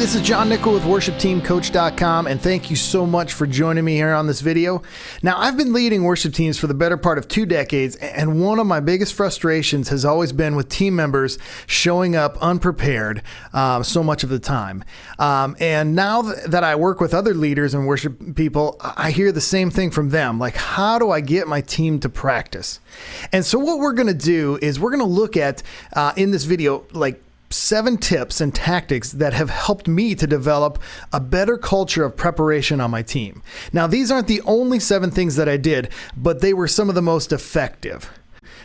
this is John Nickel with worshipteamcoach.com, and thank you so much for joining me here on this video. Now, I've been leading worship teams for the better part of 2 decades, and one of my biggest frustrations has always been with team members showing up unprepared so much of the time. And now that I work with other leaders and worship people, I hear the same thing from them, like, how do I get my team to practice? And so what we're going to do is we're going to look at, in this video, like 7 tips and tactics that have helped me to develop a better culture of preparation on my team. Now, these aren't the only 7 things that I did, but they were some of the most effective.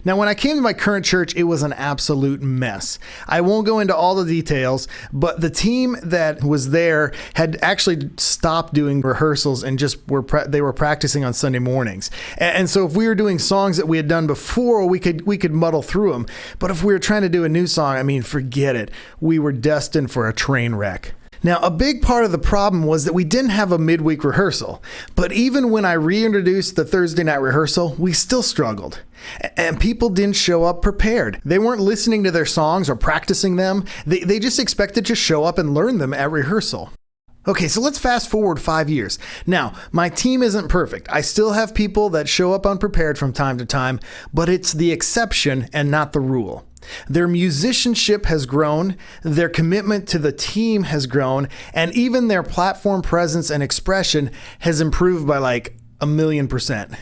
Now, when I came to my current church, it was an absolute mess. I won't go into all the details, but the team that was there had actually stopped doing rehearsals and just they were practicing on Sunday mornings. And so if we were doing songs that we had done before, we could muddle through them. But if we were trying to do a new song, I mean, forget it. We were destined for a train wreck. Now, a big part of the problem was that we didn't have a midweek rehearsal, but even when I reintroduced the Thursday night rehearsal, we still struggled. And people didn't show up prepared. They weren't listening to their songs or practicing them. They just expected to show up and learn them at rehearsal. Okay, so let's fast forward 5 years. Now, my team isn't perfect. I still have people that show up unprepared from time to time, but it's the exception and not the rule. Their musicianship has grown, their commitment to the team has grown, and even their platform presence and expression has improved by like 1,000,000%.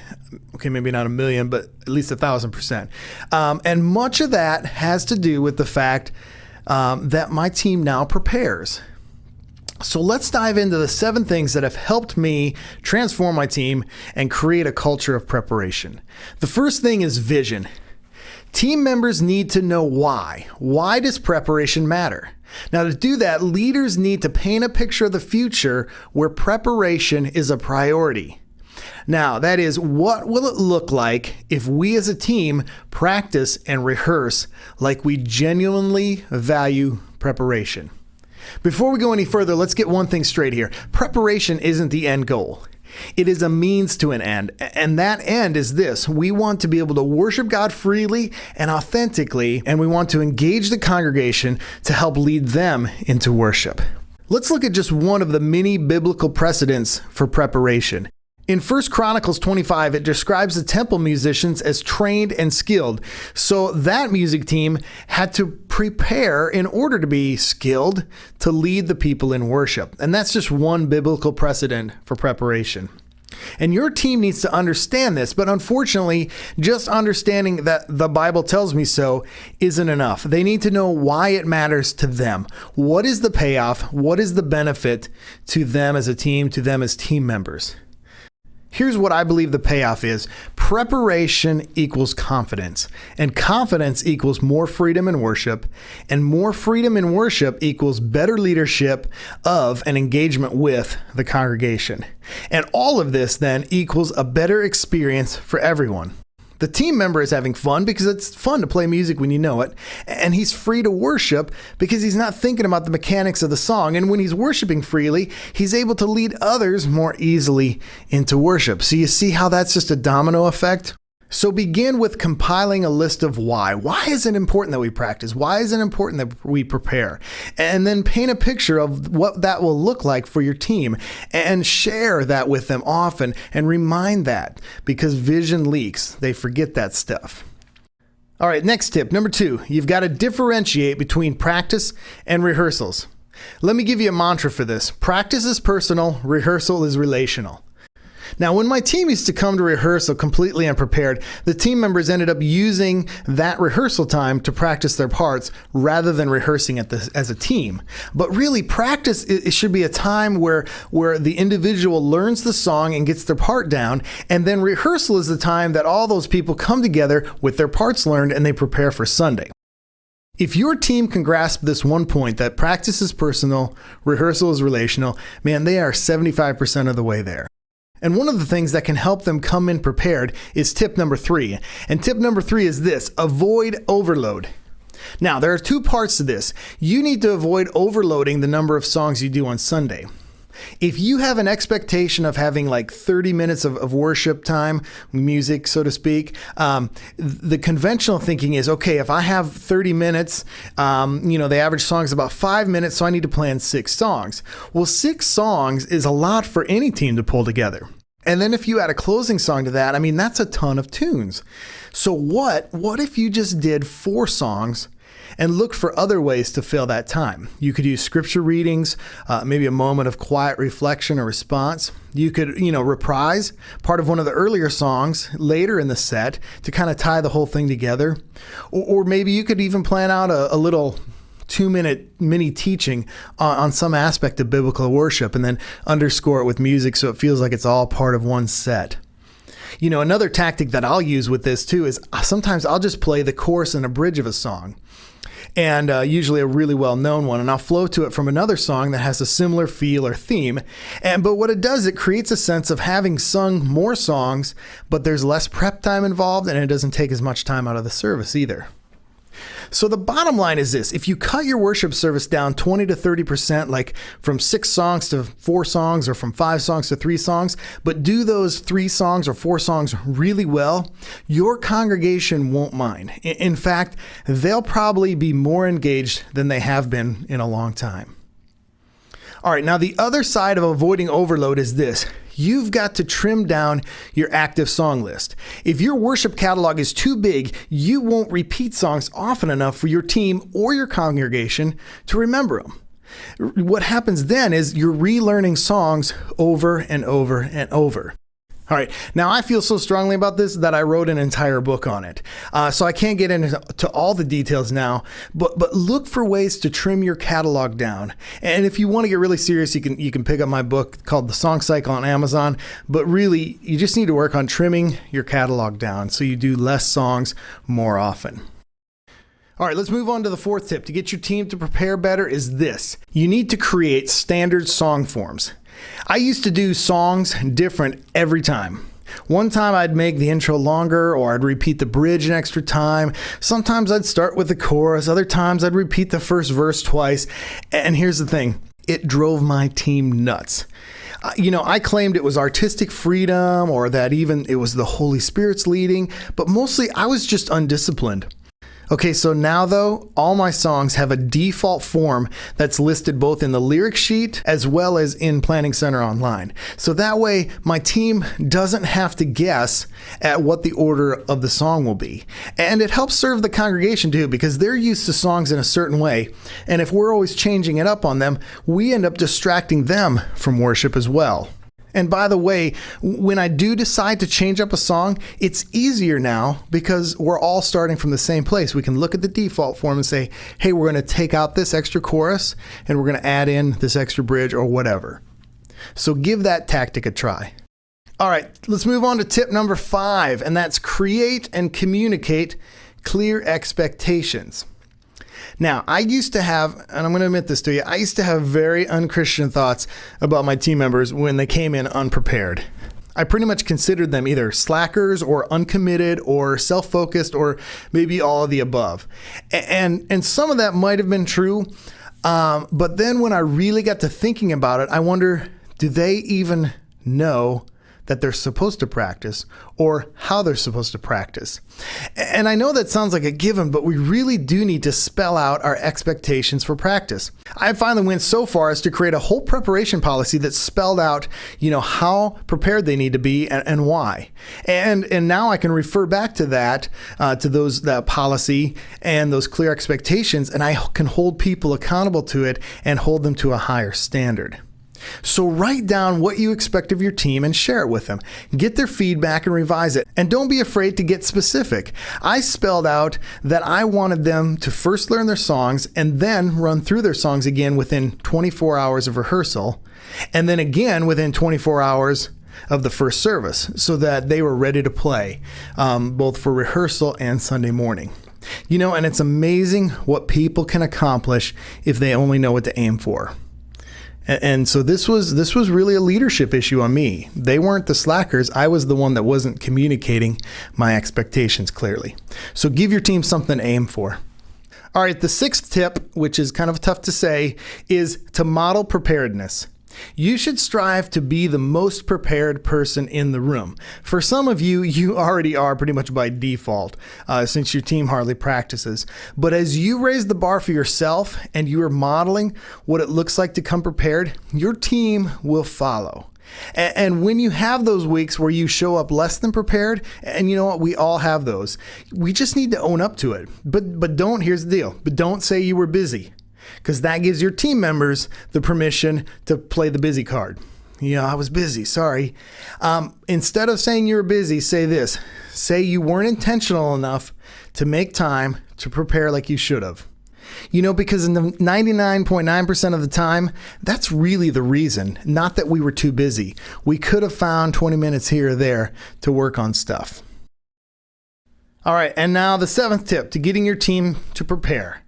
Okay, maybe not 1,000,000, but at least 1,000%. And much of that has to do with the fact that my team now prepares. So let's dive into the 7 things that have helped me transform my team and create a culture of preparation. The first thing is vision. Team members need to know why. Why does preparation matter? Now, to do that, leaders need to paint a picture of the future where preparation is a priority. Now, that is, what will it look like if we as a team practice and rehearse like we genuinely value preparation? Before we go any further, let's get one thing straight here. Preparation isn't the end goal. It is a means to an end, and that end is this. We want to be able to worship God freely and authentically, and we want to engage the congregation to help lead them into worship. Let's look at just one of the many biblical precedents for preparation. In 1 Chronicles 25, it describes the temple musicians as trained and skilled. So that music team had to prepare in order to be skilled to lead the people in worship. And that's just one biblical precedent for preparation. And your team needs to understand this, but unfortunately, just understanding that the Bible tells me so isn't enough. They need to know why it matters to them. What is the payoff? What is the benefit to them as a team, to them as team members? Here's what I believe the payoff is. Preparation equals confidence, and confidence equals more freedom in worship, and more freedom in worship equals better leadership of and engagement with the congregation. And all of this then equals a better experience for everyone. The team member is having fun because it's fun to play music when you know it, and he's free to worship because he's not thinking about the mechanics of the song. And when he's worshiping freely, he's able to lead others more easily into worship. So you see how that's just a domino effect? So begin with compiling a list of why. Why is it important that we practice? Why is it important that we prepare? And then paint a picture of what that will look like for your team and share that with them often and remind that, because vision leaks. They forget that stuff. All right, next tip, number 2, you've got to differentiate between practice and rehearsals. Let me give you a mantra for this. Practice is personal, rehearsal is relational. Now, when my team used to come to rehearsal completely unprepared, the team members ended up using that rehearsal time to practice their parts rather than rehearsing as a team. But really, practice it should be a time where the individual learns the song and gets their part down, and then rehearsal is the time that all those people come together with their parts learned and they prepare for Sunday. If your team can grasp this one point, that practice is personal, rehearsal is relational, man, they are 75% of the way there. And one of the things that can help them come in prepared is tip number 3. And tip number 3 is this: avoid overload. Now, there are 2 parts to this. You need to avoid overloading the number of songs you do on Sunday. If you have an expectation of having like 30 minutes of worship time, music, so to speak, the conventional thinking is, okay, if I have 30 minutes, the average song is about 5 minutes, so I need to plan 6 songs. Well, 6 songs is a lot for any team to pull together. And then if you add a closing song to that, that's a ton of tunes. So what if you just did 4 songs and look for other ways to fill that time? You could use scripture readings, maybe a moment of quiet reflection or response. You could, reprise part of one of the earlier songs later in the set to kind of tie the whole thing together. Or maybe you could even plan out a little 2-minute mini teaching on some aspect of biblical worship and then underscore it with music so it feels like it's all part of one set. Another tactic that I'll use with this too is sometimes I'll just play the chorus and a bridge of a song, and usually a really well-known one, and I'll flow to it from another song that has a similar feel or theme. But what it does, it creates a sense of having sung more songs, but there's less prep time involved, and it doesn't take as much time out of the service either. So the bottom line is this: if you cut your worship service down 20 to 30%, like from 6 songs to 4 songs or from 5 songs to 3 songs, but do those 3 songs or 4 songs really well, your congregation won't mind. In fact, they'll probably be more engaged than they have been in a long time. All right, now the other side of avoiding overload is this: you've got to trim down your active song list. If your worship catalog is too big, you won't repeat songs often enough for your team or your congregation to remember them. What happens then is you're relearning songs over and over and over. All right, now I feel so strongly about this that I wrote an entire book on it. So I can't get into all the details now, but look for ways to trim your catalog down. And if you want to get really serious, you can pick up my book called The Song Cycle on Amazon. But really, you just need to work on trimming your catalog down so you do less songs more often. All right, let's move on to the 4th tip to get your team to prepare better is this: you need to create standard song forms. I used to do songs different every time. One time I'd make the intro longer, or I'd repeat the bridge an extra time. Sometimes I'd start with the chorus. Other times I'd repeat the first verse twice. And here's the thing: it drove my team nuts. I claimed it was artistic freedom, or that even it was the Holy Spirit's leading, but mostly I was just undisciplined. Okay, so now though, all my songs have a default form that's listed both in the lyric sheet as well as in Planning Center online. So that way my team doesn't have to guess at what the order of the song will be. And it helps serve the congregation too, because they're used to songs in a certain way. And if we're always changing it up on them, we end up distracting them from worship as well. And by the way, when I do decide to change up a song, it's easier now because we're all starting from the same place. We can look at the default form and say, hey, we're going to take out this extra chorus and we're going to add in this extra bridge or whatever. So give that tactic a try. All right, let's move on to tip number 5, and that's create and communicate clear expectations. Now, I used to have, and I'm going to admit this to you, I used to have very unchristian thoughts about my team members when they came in unprepared. I pretty much considered them either slackers or uncommitted or self-focused or maybe all of the above. And some of that might have been true, but then when I really got to thinking about it, I wonder, do they even know that they're supposed to practice or how they're supposed to practice? And I know that sounds like a given, but we really do need to spell out our expectations for practice. I finally went so far as to create a whole preparation policy that spelled out, how prepared they need to be and why. And now I can refer back to that policy and those clear expectations, and I can hold people accountable to it and hold them to a higher standard. So write down what you expect of your team and share it with them. Get their feedback and revise it. And don't be afraid to get specific. I spelled out that I wanted them to first learn their songs and then run through their songs again within 24 hours of rehearsal, and then again within 24 hours of the first service, so that they were ready to play, both for rehearsal and Sunday morning. And it's amazing what people can accomplish if they only know what to aim for. And so this was really a leadership issue on me. They weren't the slackers. I was the one that wasn't communicating my expectations clearly. So give your team something to aim for. All right, the 6th tip, which is kind of tough to say, is to model preparedness. You should strive to be the most prepared person in the room. For some of you, you already are pretty much by default, since your team hardly practices. But as you raise the bar for yourself and you are modeling what it looks like to come prepared, your team will follow. And when you have those weeks where you show up less than prepared, and you know what, we all have those, we just need to own up to it. But don't, here's the deal, but don't say you were busy, because that gives your team members the permission to play the busy card. I was busy, sorry. Instead of saying you were busy, say this. Say you weren't intentional enough to make time to prepare like you should have. Because in the 99.9% of the time, that's really the reason, not that we were too busy. We could have found 20 minutes here or there to work on stuff. All right, and now the 7th tip to getting your team to prepare.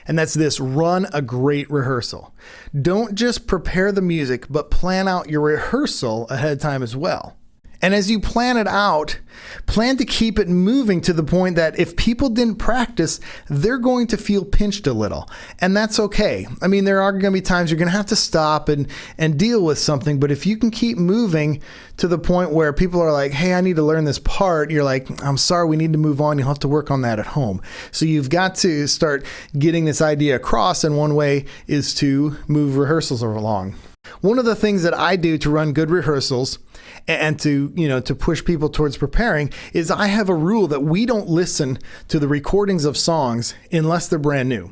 And that's this: run a great rehearsal. Don't just prepare the music, but plan out your rehearsal ahead of time as well. And as you plan it out, plan to keep it moving to the point that if people didn't practice, they're going to feel pinched a little. And that's okay. I mean, there are going to be times you're going to have to stop and deal with something. But if you can keep moving to the point where people are like, hey, I need to learn this part, you're like, I'm sorry, we need to move on. You'll have to work on that at home. So you've got to start getting this idea across. And one way is to move rehearsals along. One of the things that I do to run good rehearsals and to push people towards preparing is I have a rule that we don't listen to the recordings of songs unless they're brand new.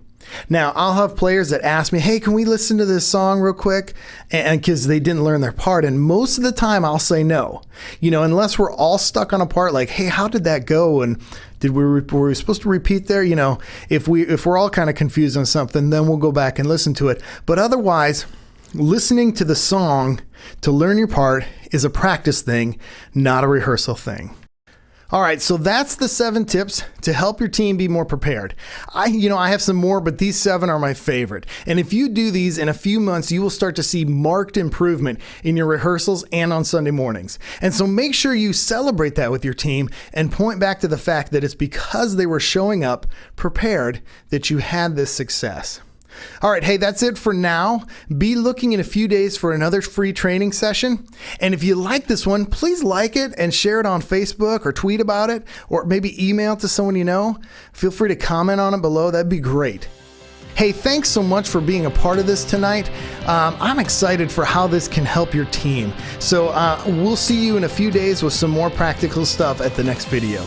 Now, I'll have players that ask me, hey, can we listen to this song real quick? And because they didn't learn their part. And most of the time I'll say no, unless we're all stuck on a part like, hey, how did that go? And were we supposed to repeat there? If we're all kind of confused on something, then we'll go back and listen to it. But otherwise, listening to the song to learn your part is a practice thing, not a rehearsal thing. All right, so that's the 7 tips to help your team be more prepared. I have some more, but these 7 are my favorite. And if you do these in a few months, you will start to see marked improvement in your rehearsals and on Sunday mornings. And so make sure you celebrate that with your team and point back to the fact that it's because they were showing up prepared that you had this success. All right, hey, that's it for now. Be looking in a few days for another free training session. And if you like this one, please like it and share it on Facebook or tweet about it, or maybe email it to someone you know. Feel free to comment on it below. That'd be great. Hey, thanks so much for being a part of this tonight. I'm excited for how this can help your team. So we'll see you in a few days with some more practical stuff at the next video.